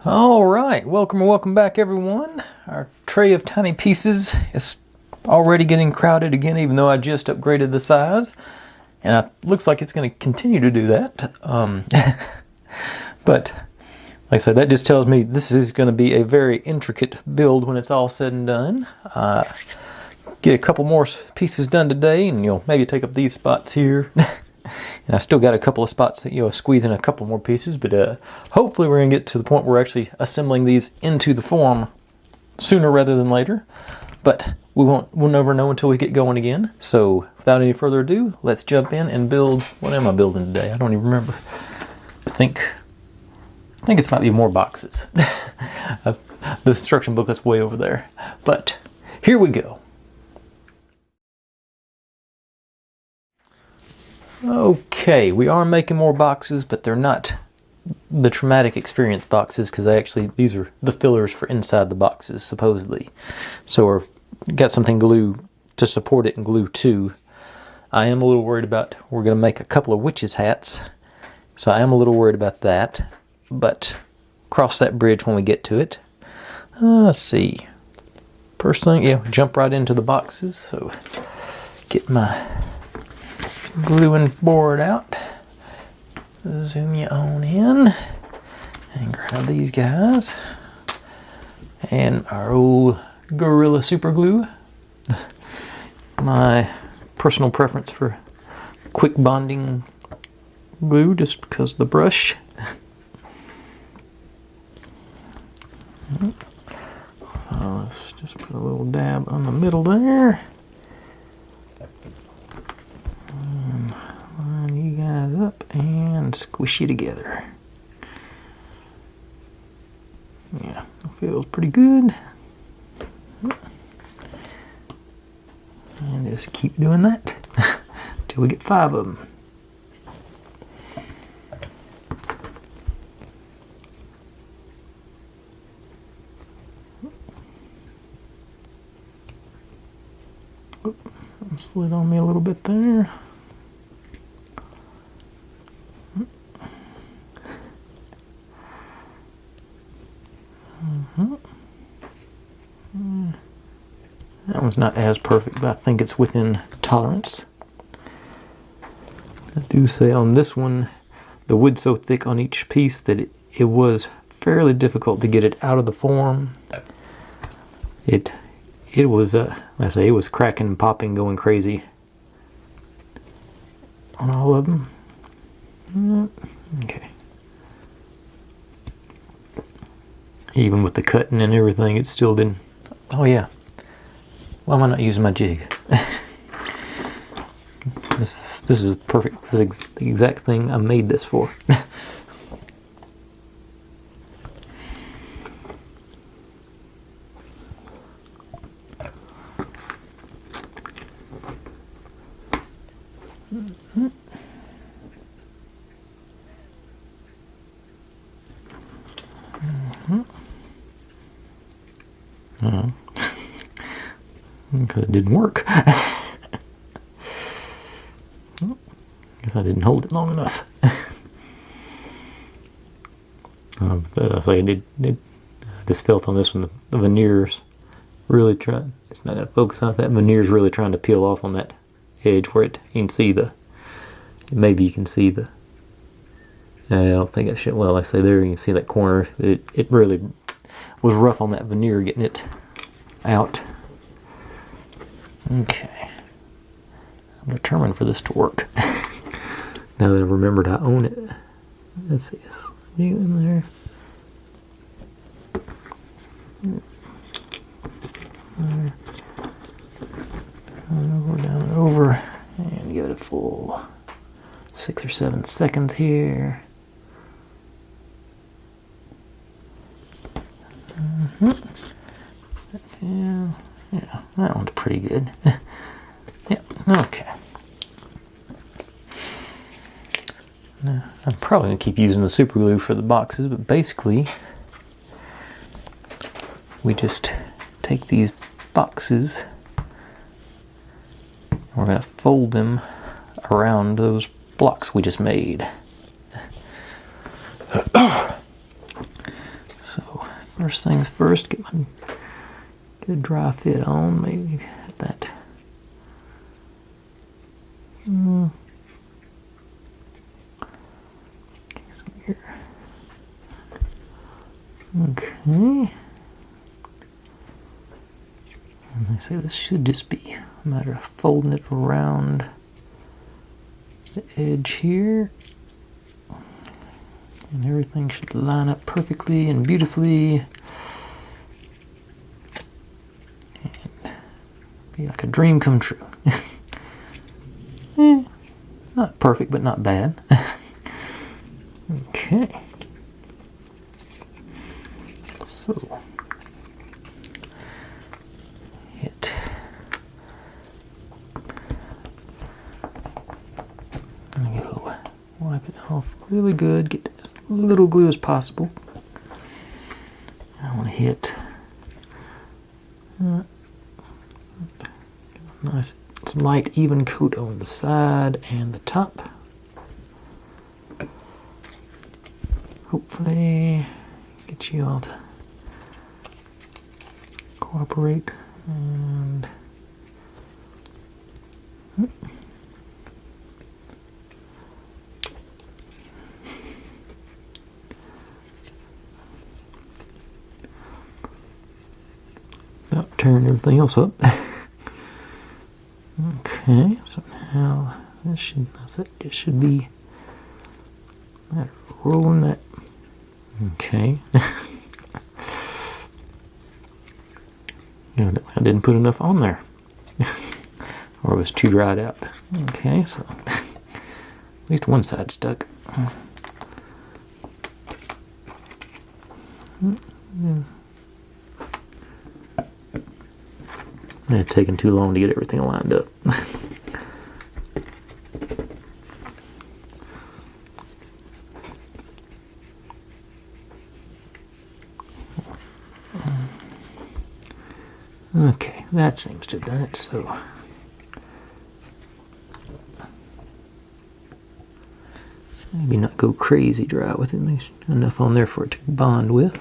All right, welcome back everyone. Our tray of tiny pieces is already getting crowded again, even though I just upgraded the size. And it looks like it's going to continue to do that. But like I said, that just tells me this is going to be a very intricate build when it's all said and done. Get a couple more pieces done today, and you'll maybe take up these spots here. And I still got a couple of spots that squeeze in a couple more pieces, but hopefully we're going to get to the point where we're actually assembling these into the form sooner rather than later. But we'll never know until we get going again. So without any further ado, let's jump in and build. What am I building today? I don't even remember. I think it might be more boxes. The instruction booklet's way over there. But here we go. Okay, we are making more boxes, but they're not the traumatic experience boxes, because these are the fillers for inside the boxes, supposedly. So we've got something glue to support it and glue to. I am a little worried about, we're going to make a couple of witches' hats, so I am a little worried about that, but cross that bridge when we get to it. Let's see. First thing, jump right into the boxes, so get my gluing board out, zoom you on in, and grab these guys, and our old Gorilla Super Glue, my personal preference for quick bonding glue just because of the brush. Let's just put a little dab on the middle there. Line you guys up and squish you together. Yeah, it feels pretty good. And just keep doing that until we get 5 of them. Slid on me a little bit there. That one's not as perfect, but I think it's within tolerance. I do say on this one, the wood's so thick on each piece that it was fairly difficult to get it out of the form. It was, it was cracking and popping, going crazy on all of them. Okay. Even with the cutting and everything, it still didn't. Oh yeah. Why am I not using my jig? This is perfect. This is the exact thing I made this for. Because it didn't work. Guess I didn't hold it long enough. I just felt on this one, the veneer's really trying. It's not going to focus on it. That veneer's really trying to peel off on that edge where you can see maybe you can see the. I don't think it should. Well, like I say, there you can see that corner. It really was rough on that veneer getting it out. Okay. I'm determined for this to work. Now that I've remembered I own it. Let's see. You in there? Down and over. And give it a full 6 or 7 seconds here. Yeah, that one's pretty good. Yep, okay. Now, I'm probably going to keep using the super glue for the boxes, but basically, we just take these boxes, and we're going to fold them around those blocks we just made. So first things first, get a dry fit on, maybe that. Here. Okay. And I say this should just be a matter of folding it around the edge here. And everything should line up perfectly and beautifully. And be like a dream come true. Not perfect, but not bad. Okay. So, hit. There you go. Wipe it off really good. Get as little glue as possible. I want to hit nice, light, even coat on the side and the top. Hopefully, get you all to cooperate. And turn everything else up. Okay, so now that's it. It should be rolling that. Okay. I didn't put enough on there. Or it was too dried out. Okay, so at least one side stuck. It's taken too long to get everything lined up. Okay, that seems to have done it, so maybe not go crazy dry with it. There's enough on there for it to bond with.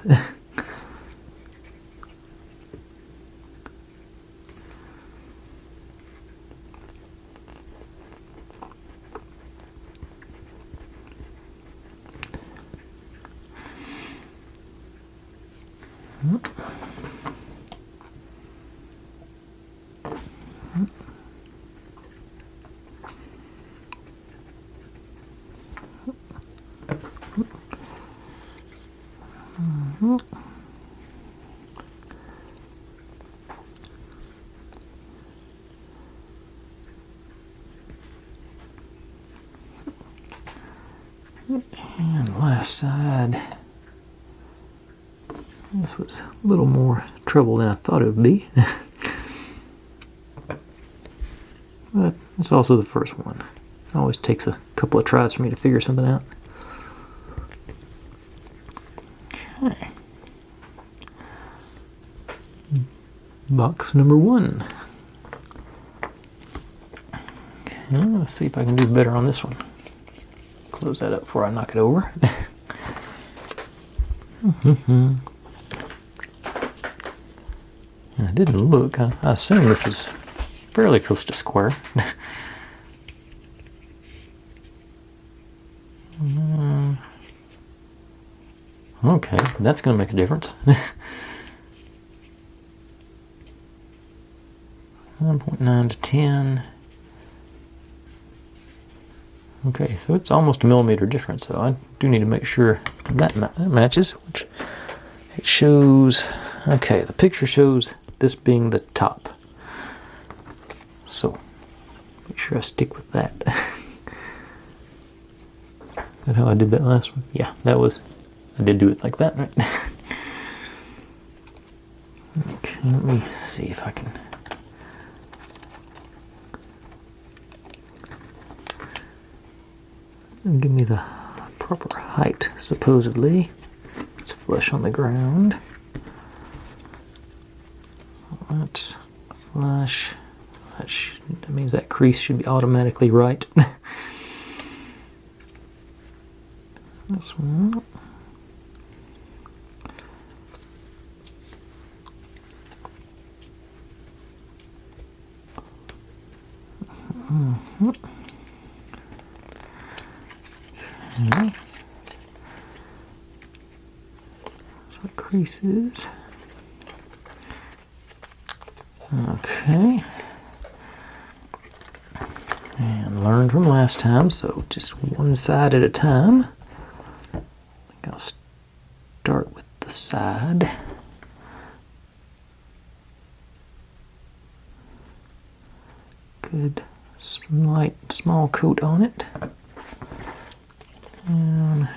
And last side. This was a little more trouble than I thought it would be. But it's also the first one. It always takes a couple of tries for me to figure something out. Okay. Box number 1. Okay, let's see if I can do better on this one. Close that up before I knock it over. I didn't look. I assume this is fairly close to square. Okay, that's going to make a difference. 1.9 to 10. Okay, so it's almost a millimeter difference, so I do need to make sure that matches, which it shows. Okay, the picture shows this being the top. So, make sure I stick with that. Is that how I did that last one? Yeah, that was, I did do it like that, right? Okay, let me see if I can. Give me the proper height, supposedly. It's flush on the ground. That's flush. That means that crease should be automatically right. This one. Short creases. Okay. And learned from last time, so just one side at a time. I think I'll start with the side. Good light small coat on it. And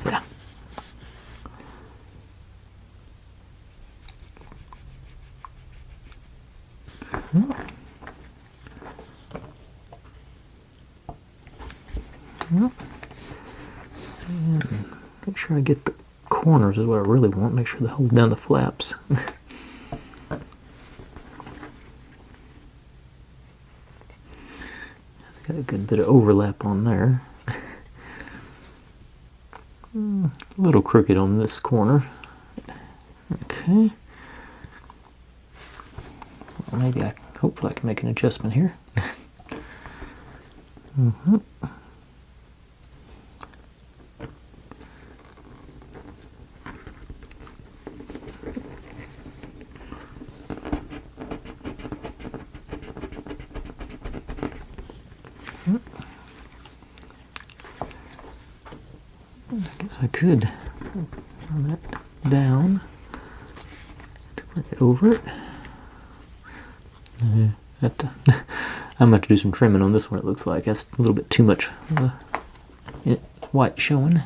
yeah. And make sure I get the corners is what I really want. Make sure they hold down the flaps. Got a good bit of overlap on there. A little crooked on this corner. Okay. Well, maybe hopefully I can make an adjustment here. I guess I could run that down to bring it over it. I'm going to have to do some trimming on this one, it looks like. That's a little bit too much white showing.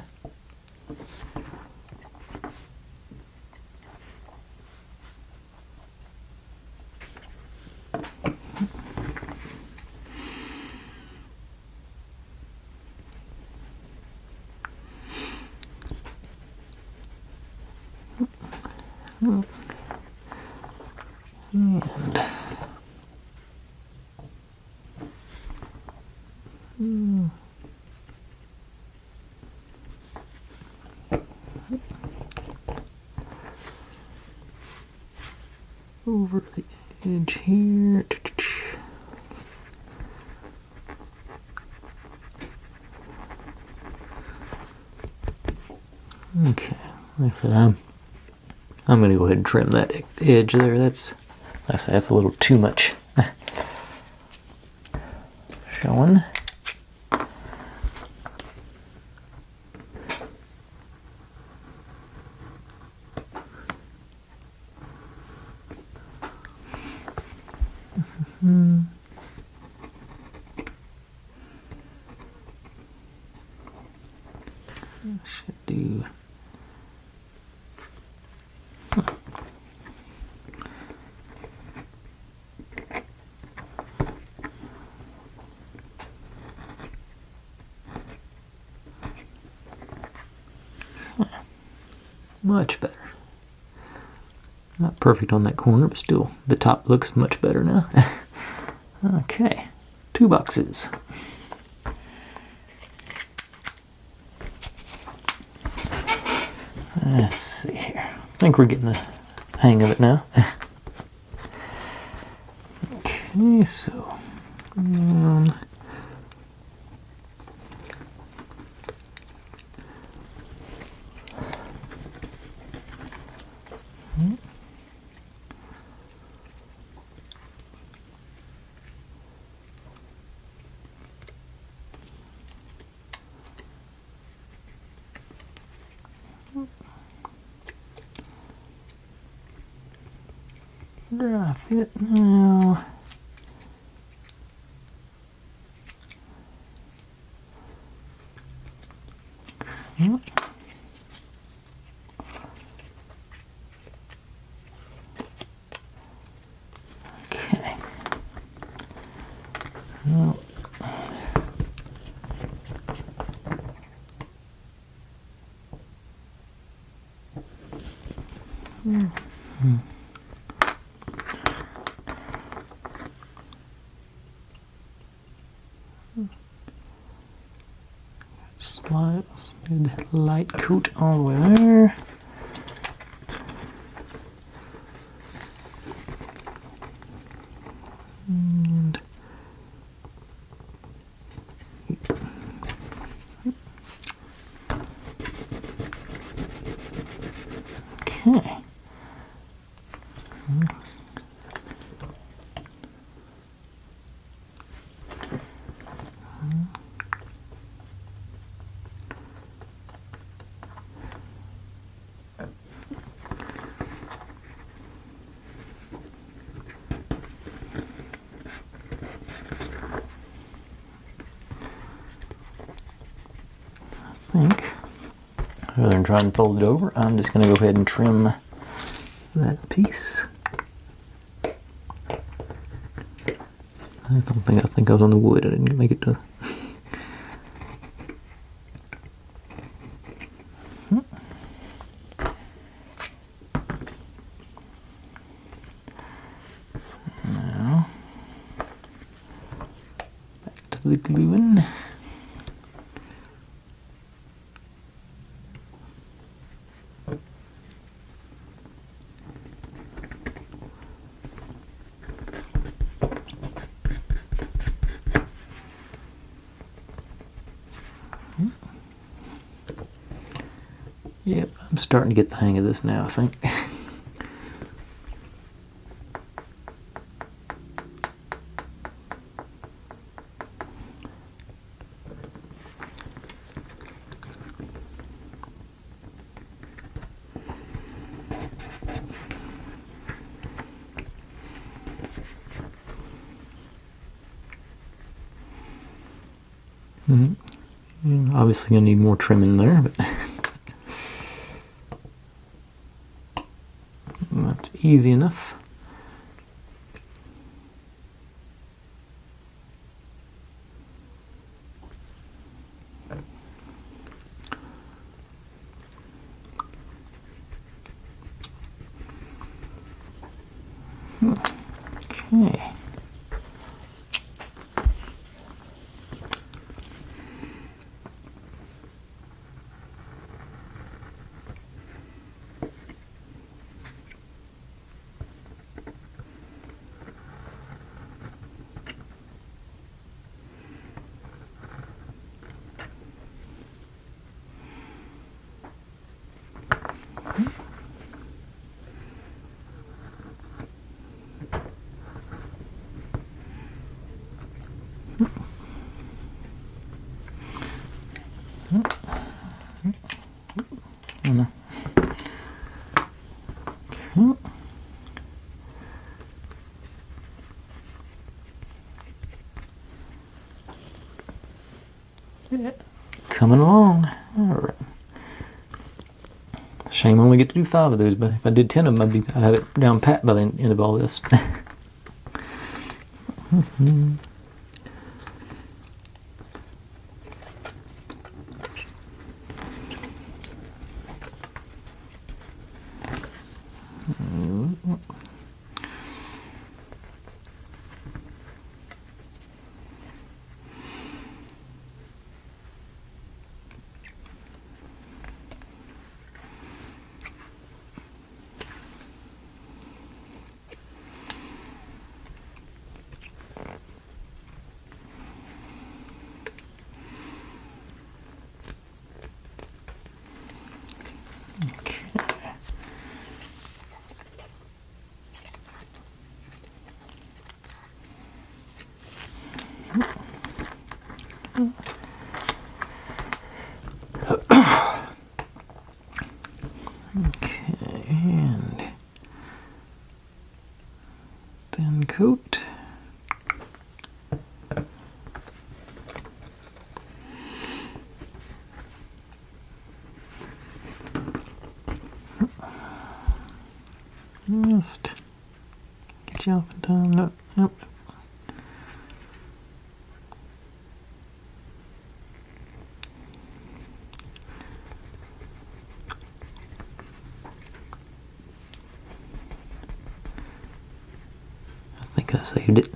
Over the edge here. Okay, like I said, I'm going to go ahead and trim that edge there. That's a little too much showing. Should do. Much better. Not perfect on that corner, but still the top looks much better now. Okay, 2 boxes. Let's see here. I think we're getting the hang of it now. Okay, so dry fit now. Okay. Well, slides, good light coat all the way there. think, rather than try and fold it over, I'm just going to go ahead and trim that piece. I think I was on the wood. I didn't make it to. Now, back to the gluing. Yep, I'm starting to get the hang of this now, I think. Obviously gonna need more trimming there, but that's easy enough. Okay. Coming along. All right. Shame I only get to do 5 of those, but if I did 10 of them, I'd have it down pat by the end of all this. Okay, and thin coat. Just get you off in time. No, nope. I think I saved it.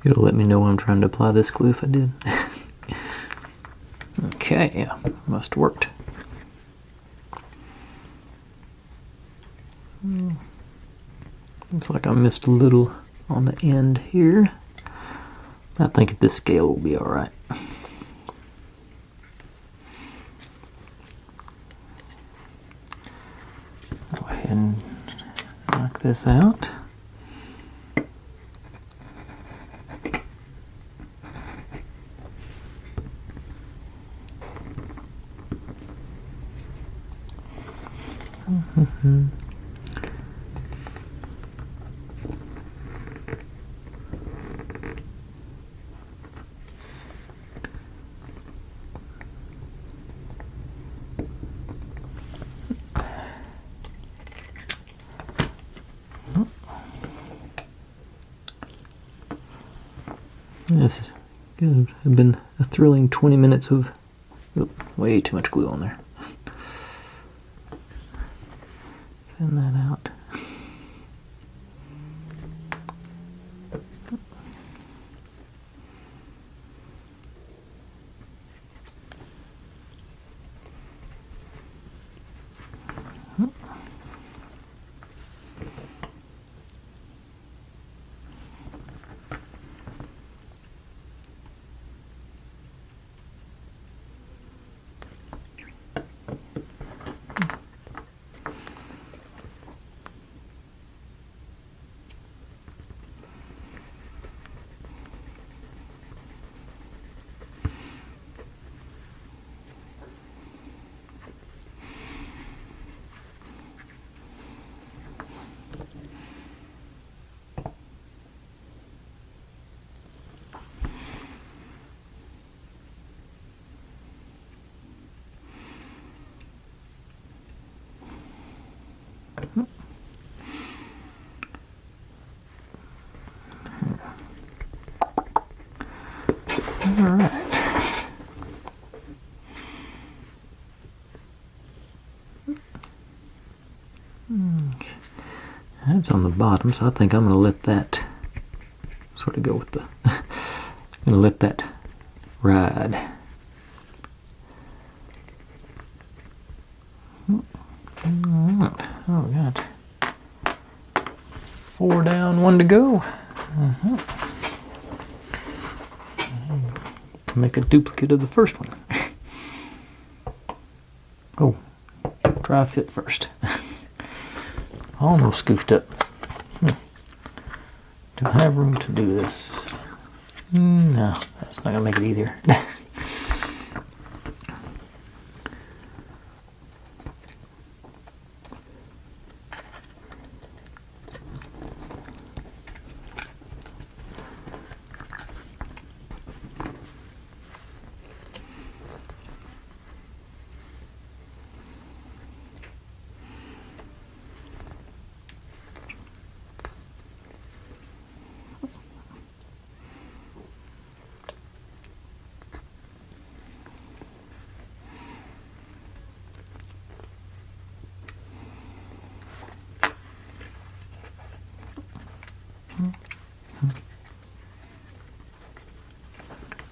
It'll let me know when I'm trying to apply this glue if I did. Okay, yeah, must have worked. Looks like I missed a little on the end here. I think this scale will be alright. Go ahead and knock this out. This is going to have been a thrilling 20 minutes of way too much glue on there. Thin that out. Alright. Okay. That's on the bottom, so I think I'm going to let that sort of go with the... I'm going to let that ride. Alright. Oh, we got 4 down, 1 to go. Make a duplicate of the first one. Oh, dry fit first. Almost scooped up. Do I have room to do this? No, that's not gonna make it easier.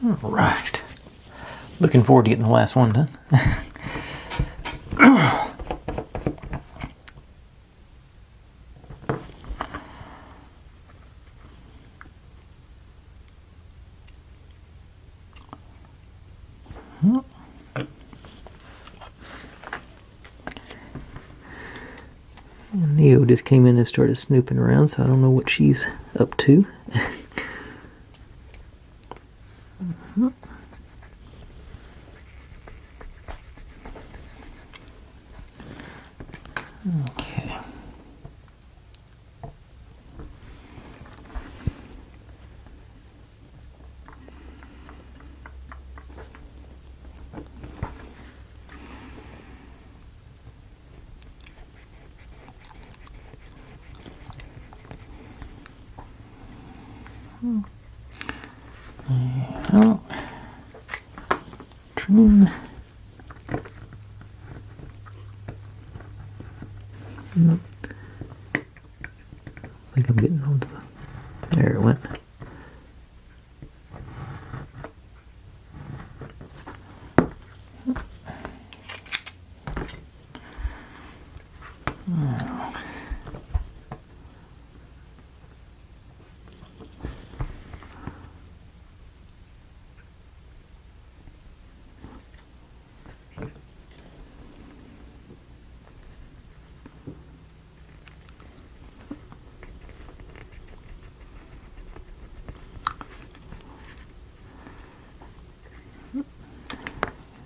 All right. Looking forward to getting the last one done. And Neo just came in and started snooping around, so I don't know what she's up to. Okay. Well, trim. I think I'm getting onto the... There it went.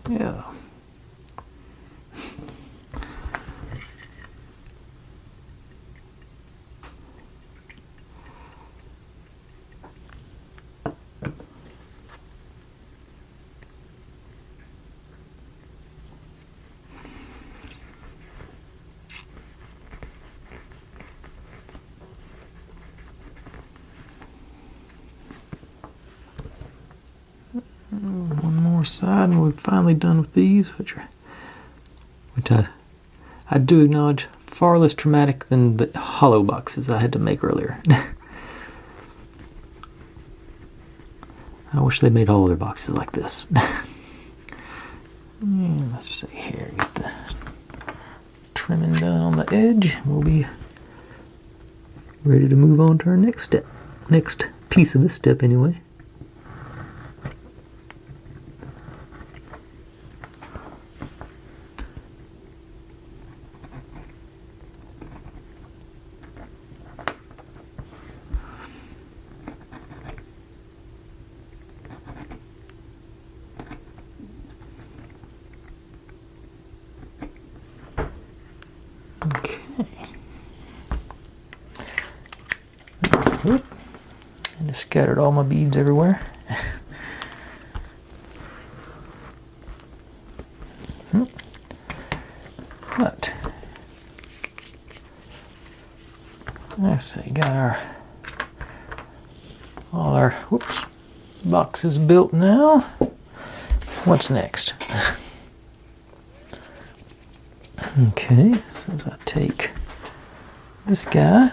Yeah. more side, and we're finally done with these, which I do acknowledge far less traumatic than the hollow boxes I had to make earlier. I wish they made all their boxes like this. Let's see here, get the trimming done on the edge. We'll be ready to move on to our next step. Next piece of this step anyway. Okay. Whoop. I just scattered all my beads everywhere. But let's see, got all our boxes built now. What's next? Okay, so as I take this guy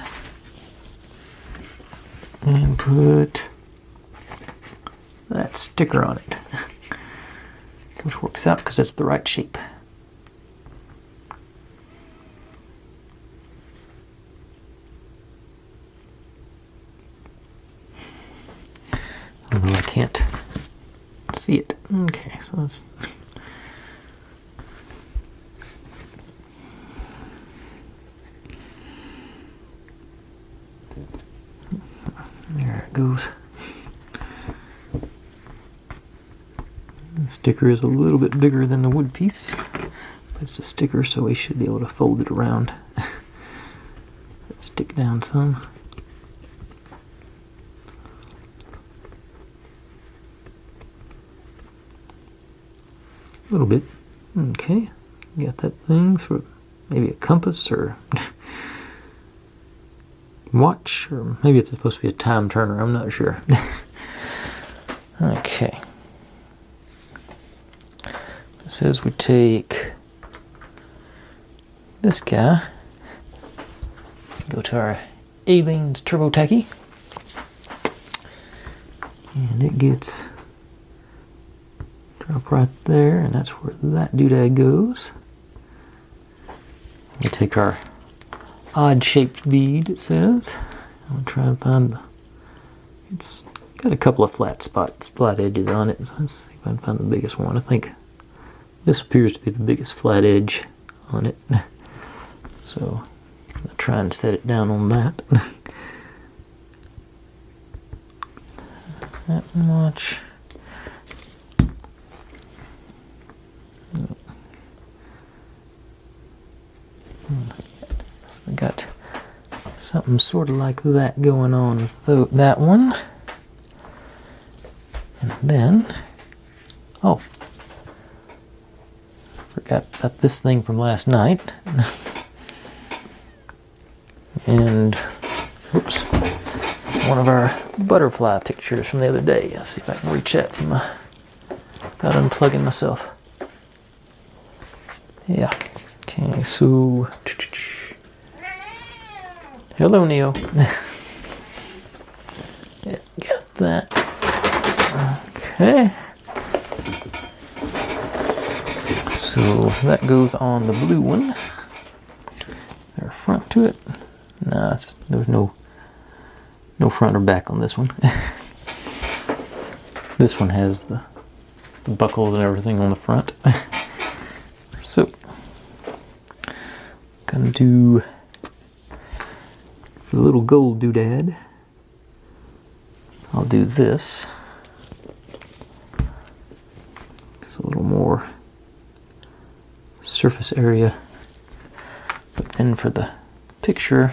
and put that sticker on it, which works out because it's the right shape. Although I can't see it. Okay, so let's. There it goes. The sticker is a little bit bigger than the wood piece, but it's a sticker, so we should be able to fold it around. Stick down some. A little bit. Okay, got that thing for maybe a compass or watch, or maybe it's supposed to be a time turner, I'm not sure. Okay. It says we take this guy, go to our Aleene's Turbo Tacky, and it gets drop right there, and that's where that doodad goes. We take our odd shaped bead, it says. I'll try and find it's got a couple of flat edges on it, so let's see if I can find the biggest one. I think this appears to be the biggest flat edge on it. So I'll try and set it down on that. That much. I got something sort of like that going on with that one. And then, oh, forgot about this thing from last night. And, oops, one of our butterfly pictures from the other day. Let's see if I can reach that from without unplugging myself. Yeah. Okay, so hello, Neo. Yeah, got that. Okay. So that goes on the blue one. There's front to it. No, there's no front or back on this one. This one has the buckles and everything on the front. So gonna do for the little gold doodad. I'll do this. It's a little more surface area. But then for the picture,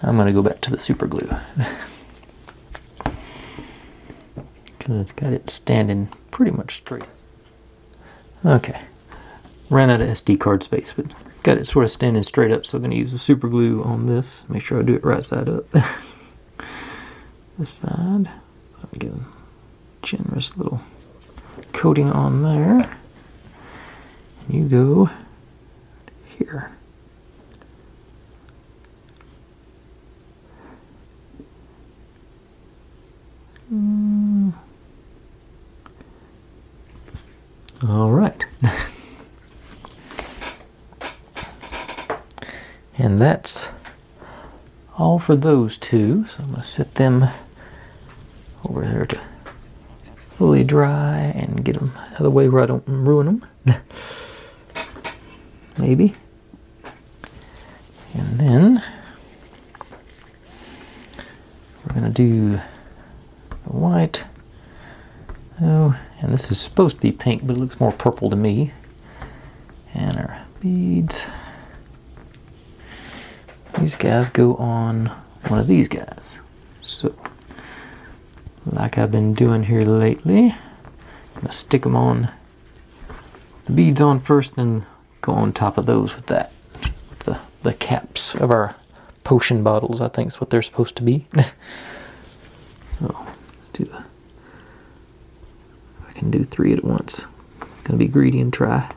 I'm gonna go back to the super glue. Because it's got it standing pretty much straight. Okay. Ran out of SD card space, but got it sort of standing straight up, so I'm going to use the super glue on this. Make sure I do it right side up. This side. I'll give a generous little coating on there. And you go here. All right. And that's all for those two. So I'm going to set them over there to fully dry and get them out of the way where I don't ruin them. Maybe. And then we're going to do the white. Oh, and this is supposed to be pink, but it looks more purple to me. And our beads. These guys go on one of these guys. So, like I've been doing here lately, I'm going to stick them on, the beads on first, then go on top of those with that. The caps of our potion bottles, I think is what they're supposed to be. So, let's do I can do 3 at once. Gonna be greedy and try.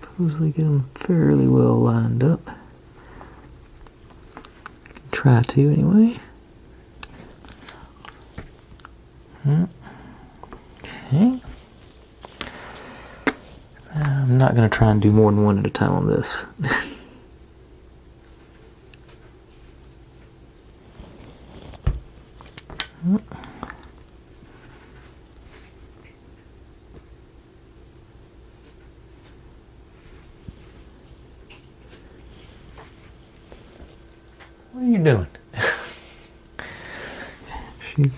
Supposedly get them fairly well lined up. Try to anyway. Okay. I'm not going to try and do more than one at a time on this. What are you doing?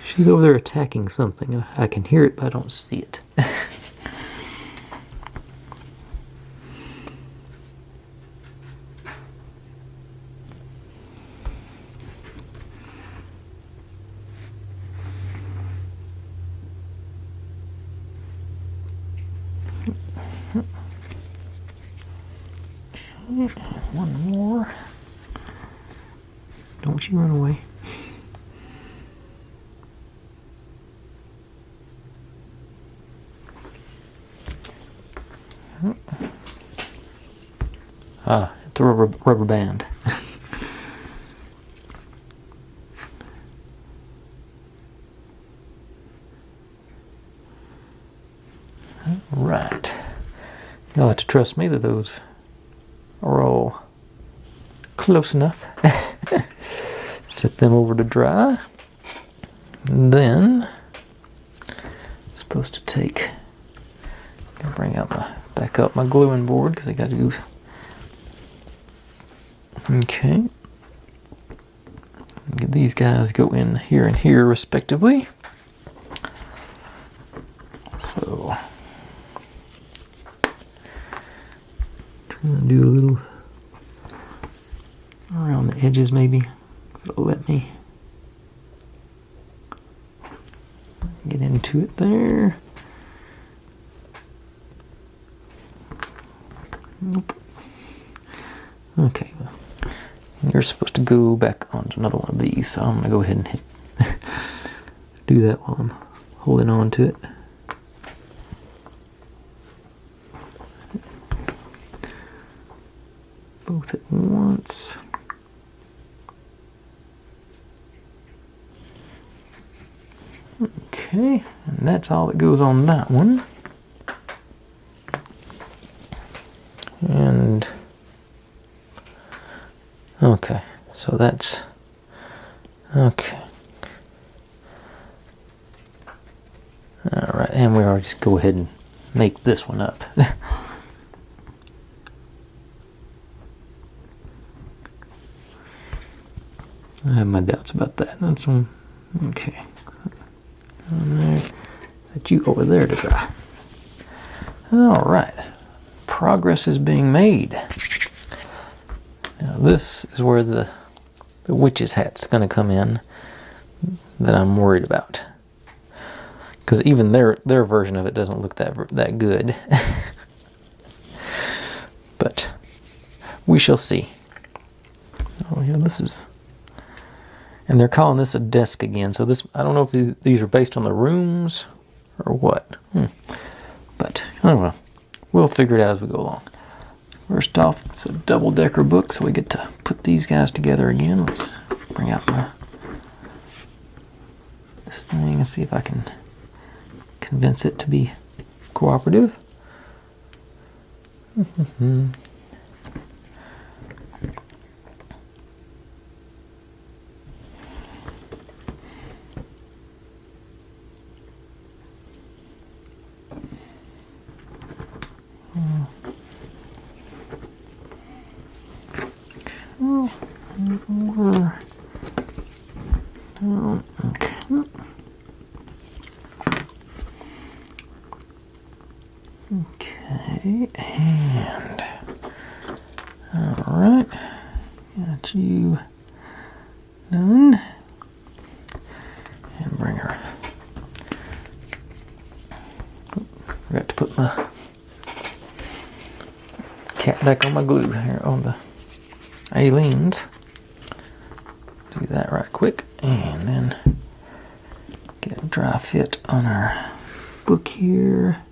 She's over there attacking something. I can hear it, but I don't see it. One more. Don't you run away. Ah, it's a rubber band. Right. You'll have to trust me that those are all close enough. Set them over to dry. And then, supposed to bring out back up my gluing board because I got to go. Okay. Get these guys go in here and here respectively. So, trying to do a little around the edges maybe, if it'll let me get into it there. Nope. Okay, well, you're supposed to go back onto another one of these, so I'm going to go ahead and do that while I'm holding on to it. Both at once. Okay, and that's all that goes on that one. And okay, so that's okay. All right, and we already just go ahead and make this one up. my doubts about that. That's one. Okay. On there. Set you over there to dry. All right. Progress is being made. Now this is where the witch's hat's going to come in that I'm worried about. Because even their version of it doesn't look that good. But we shall see. Oh yeah, this is... And they're calling this a desk again. So this, I don't know if these are based on the rooms or what. But I don't know. We'll figure it out as we go along. First off, it's a double-decker book, so we get to put these guys together again. Let's bring out this thing and see if I can convince it to be cooperative. Okay, and all right, got you done, and bring her. Forgot to put my cat back on my glue here on the Aleen's. Do that right quick, and then get a dry fit on our book here.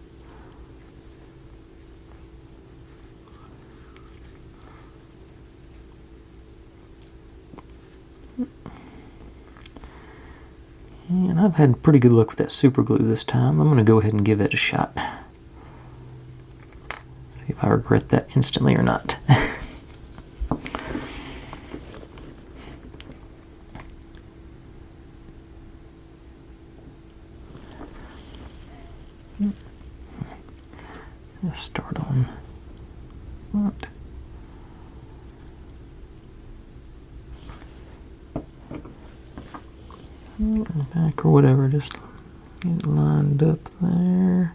And I've had pretty good luck with that super glue this time. I'm going to go ahead and give it a shot. See if I regret that instantly or not. Let's start on what? Back or whatever, just get it lined up there.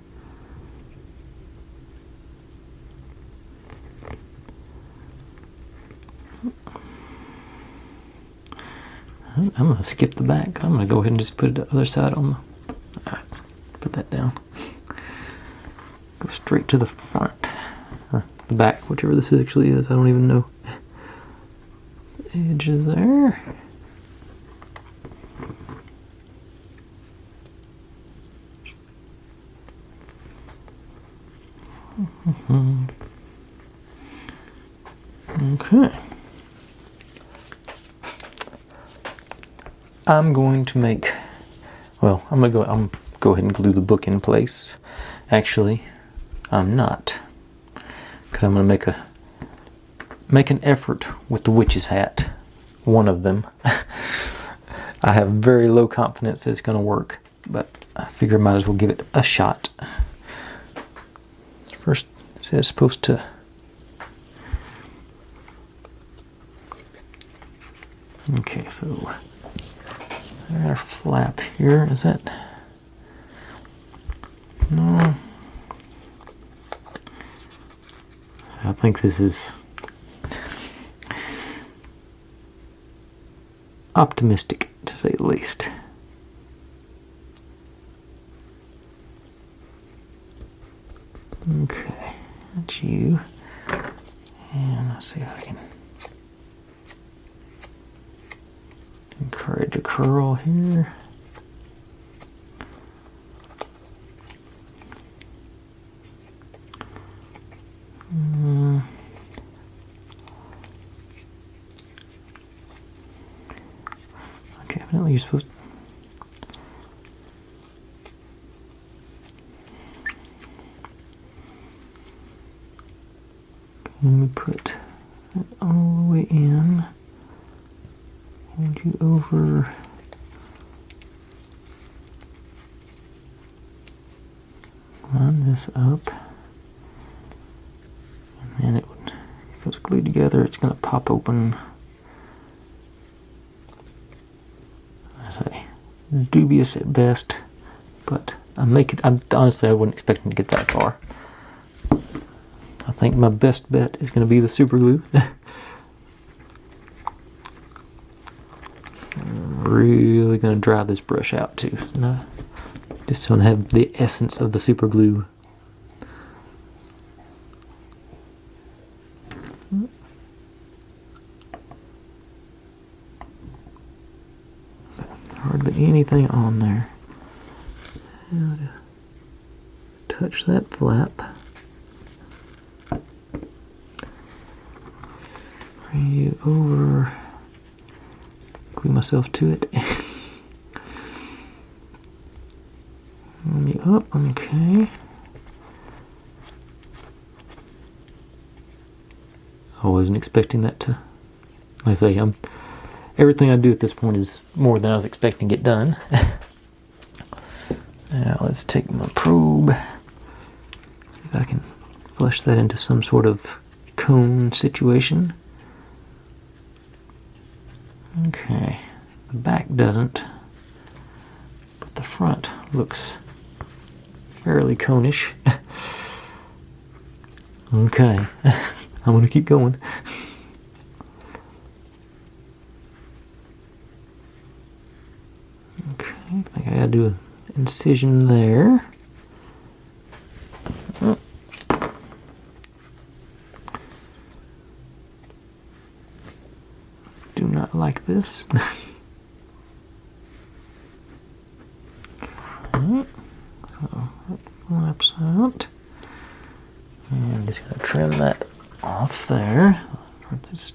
I'm going to skip the back. I'm going to go ahead and just put it the other side on the... Alright, put that down. Go straight to the front. Or the back, whichever this actually is. I don't even know. The edge is there. Okay. I'm going to make, well, I'm going to go ahead and glue the book in place. Actually, I'm not. Because I'm going to make an effort with the witch's hat. One of them. I have very low confidence that it's going to work, but I figure I might as well give it a shot. First, it says it's supposed to... Okay, so our flap here, is that... No. I think this is optimistic, to say the least. Okay, that's you. And let's see if I can encourage a curl here. Okay, evidently you're supposed to... Let me put that all the way in. Hold you over. Line this up. And then it would, if it's glued together, it's going to pop open. dubious at best, but honestly, I wasn't expecting to get that far. I think my best bet is going to be the super glue. I'm really going to dry this brush out too. No, just don't have the essence of the super glue. Hardly anything on there. Touch that flap. Bring you over. Glue myself to it. Bring you up. Okay. I wasn't expecting that to. Like I say, everything I do at this point is more than I was expecting to get done. Now let's take my probe. See if I can flush that into some sort of cone situation. Okay, the back doesn't, but the front looks fairly cone-ish. Okay, I'm gonna keep going. Okay, I think I gotta do an incision there. Oh. Do not like this. Okay, so that flaps out. And I'm just going to trim that off there. Okay.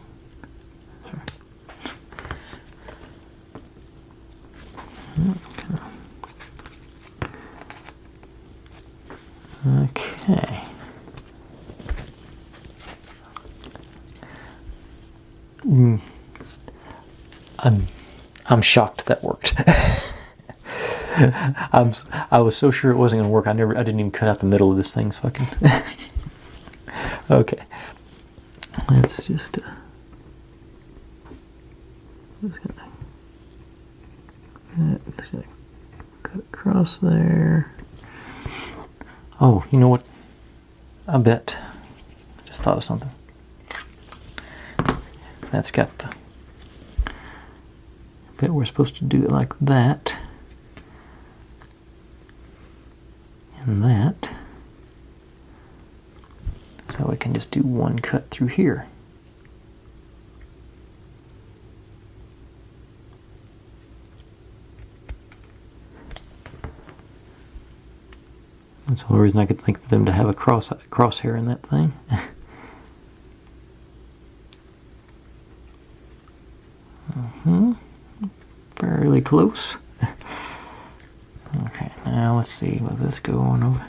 I'm shocked that worked. I was so sure it wasn't going to work. I didn't even cut out the middle of this thing, so I can. Okay. Let's just gonna cut across there. Oh, you know what? I bet. I just thought of something. That's got the. I bet we're supposed to do it like that. And that. So we can just do one cut through here. That's the only reason I could think of them to have a crosshair in that thing. Fairly close. Okay, now let's see, will this go on over?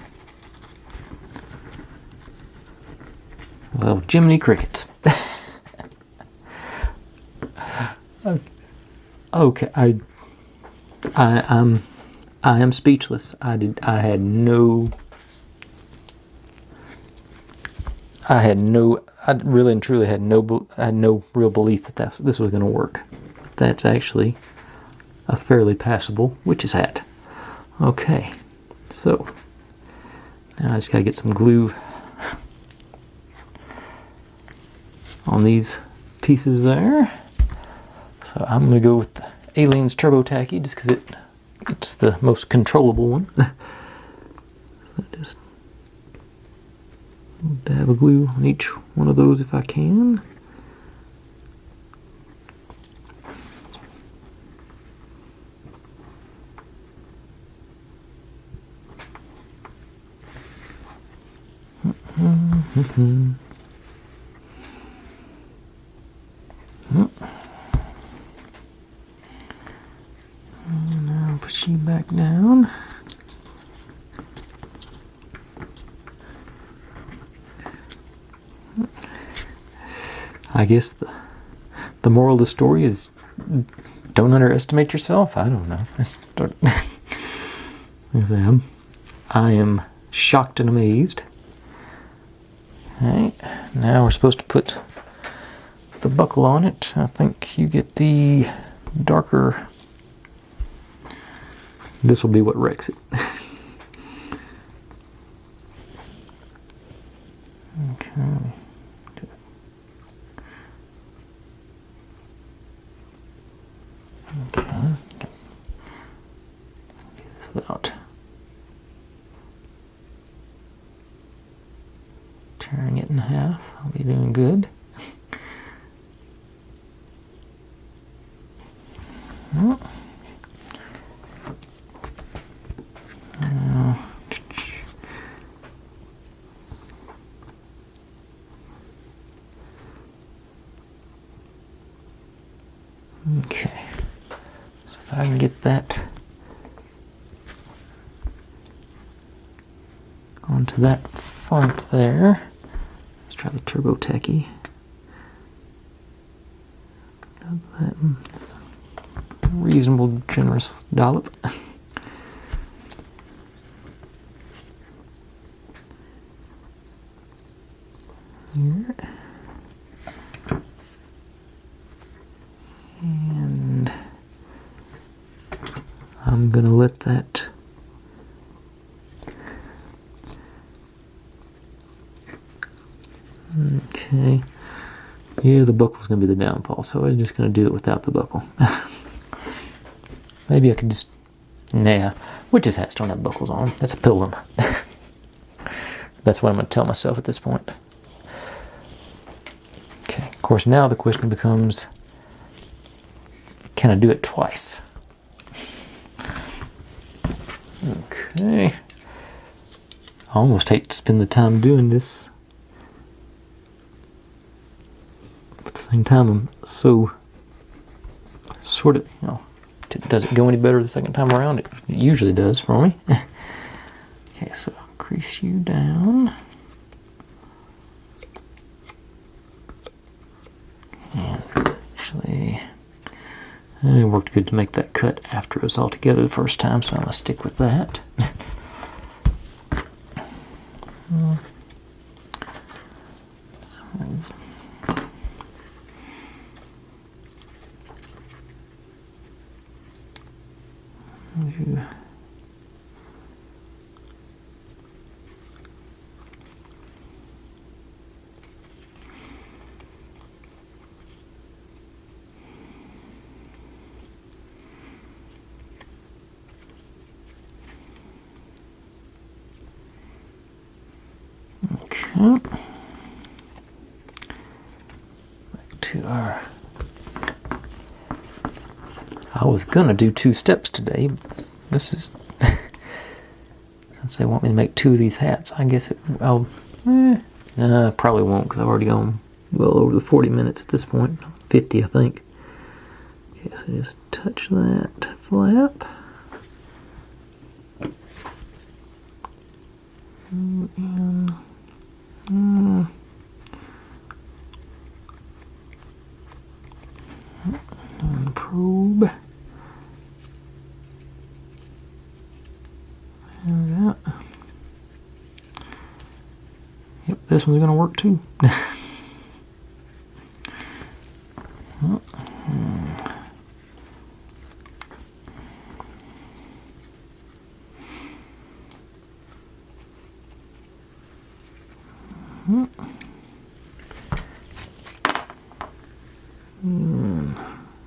Well, Jiminy Crickets. Okay, I am speechless. I really and truly had no real belief that this was going to work. That's actually a fairly passable witch's hat. Okay, so now I just gotta get some glue on these pieces there. So I'm gonna go with the Aleene's Turbo Tacky just because it's the most controllable one. So just dab a glue on each one of those if I can. And now put you back down. I guess the moral of the story is don't underestimate yourself. I don't know. I am shocked and amazed. Alright, now we're supposed to put the buckle on it. I think you get the darker This will be what wrecks it. Okay. Okay. Do this without tearing it in half. I'll be doing good. Okay, so if I can get that onto that front there, let's try the Turbo Techie. That reasonable, generous dollop. Here. And I'm gonna let that okay. Yeah, the buckle's gonna be the downfall, so I'm just gonna do it without the buckle. Maybe I could just witches' hats don't have buckles on them. That's a pilgrim. That's what I'm gonna tell myself at this point. Okay, of course now the question becomes, can I do it twice? Okay. I almost hate to spend the time doing this. But at the same time, I'm so sort of, does it go any better the second time around? It usually does for me. Okay, so I'll crease you down. And actually, it worked good to make that cut after it was all together the first time, so I'm going to stick with that. Okay. Back to our... I was gonna do 2 steps today, but this is... Since they want me to make 2 of these hats, I guess I'll... probably won't, because I've already gone well over the 40 minutes at this point. 50, I think. Okay, so just touch that flap. And probe. There we go. Yep, this one's going to work too.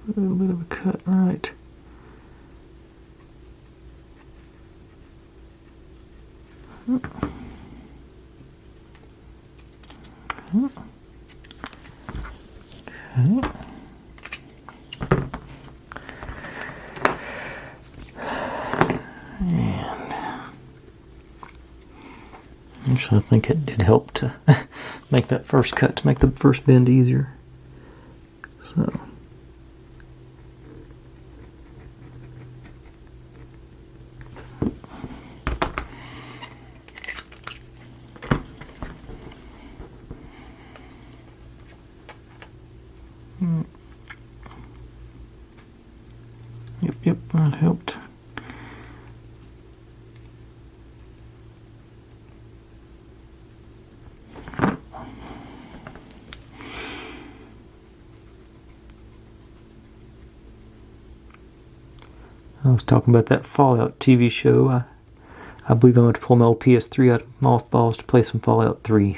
A little bit of a cut, right. Okay. And actually, I think it did help to make that first cut, to make the first bend easier. So. Yep, that helped. was talking about that Fallout TV show. I believe I'm going to pull my old PS3 out of mothballs to play some Fallout 3.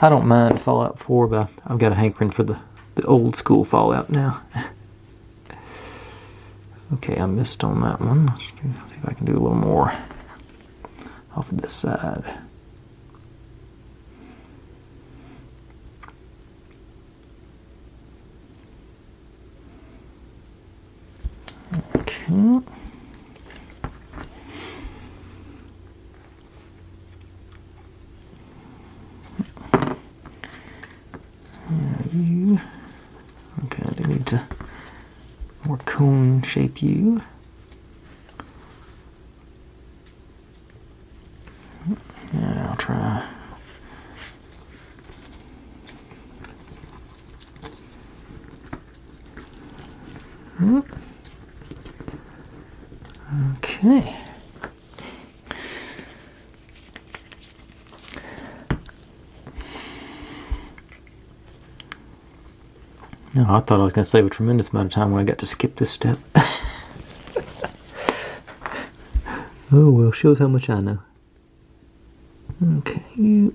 I don't mind Fallout 4, but I've got a hankering for the old school Fallout now. Okay, I missed on that one. Let's see if I can do a little more off of this side. Okay. Okay, I do need to more cone shape you. Yeah, I'll try. Okay. No, I thought I was going to save a tremendous amount of time when I got to skip this step. Oh well, shows how much I know. Okay.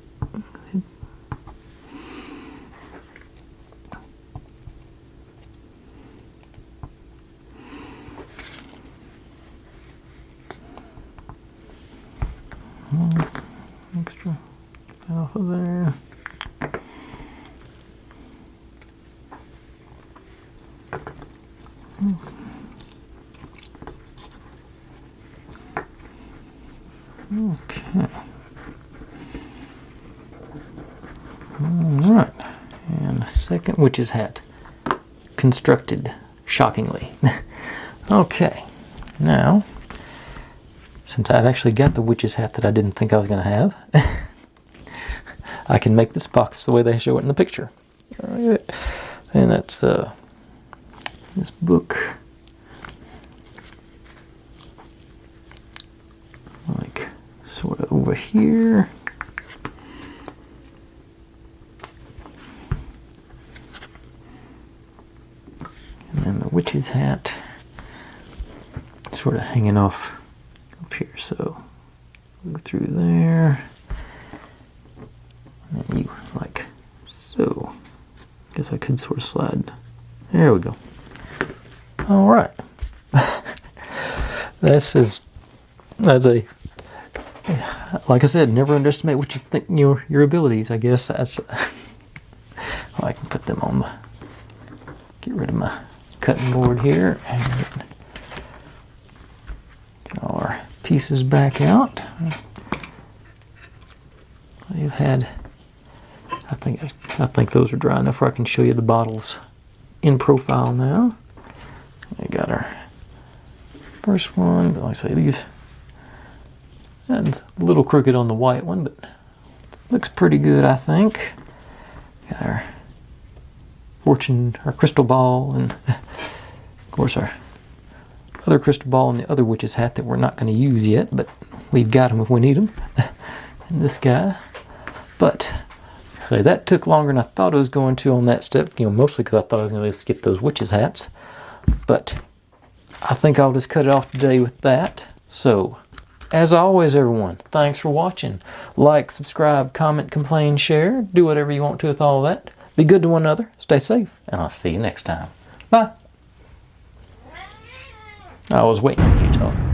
Extra off of there. Okay. Alright. And second witch's hat. Constructed. Shockingly. Okay. Now, since I've actually got the witch's hat that I didn't think I was going to have, I can make this box the way they show it in the picture. Alright. And that's this book. Like sort of over here. And then the witch's hat sort of hanging off up here. So go through there. And then you like so. Guess I could sort of slide. There we go. All right. This is as a like I said, never underestimate what you think your abilities. I guess that's. I can put them on the. Get rid of my cutting board here and get all our pieces back out. We've had. I think those are dry enough where I can show you the bottles in profile now. We got our first one, but like I say, these and a little crooked on the white one, but looks pretty good, I think. Got our fortune, our crystal ball, and of course our other crystal ball and the other witch's hat that we're not going to use yet, but we've got them if we need them. And this guy, but. So that took longer than I thought it was going to on that step, mostly because I thought I was going to skip those witches' hats. But I think I'll just cut it off today with that. So, as always, everyone, thanks for watching. Like, subscribe, comment, complain, share. Do whatever you want to with all that. Be good to one another. Stay safe. And I'll see you next time. Bye. I was waiting on you to talk.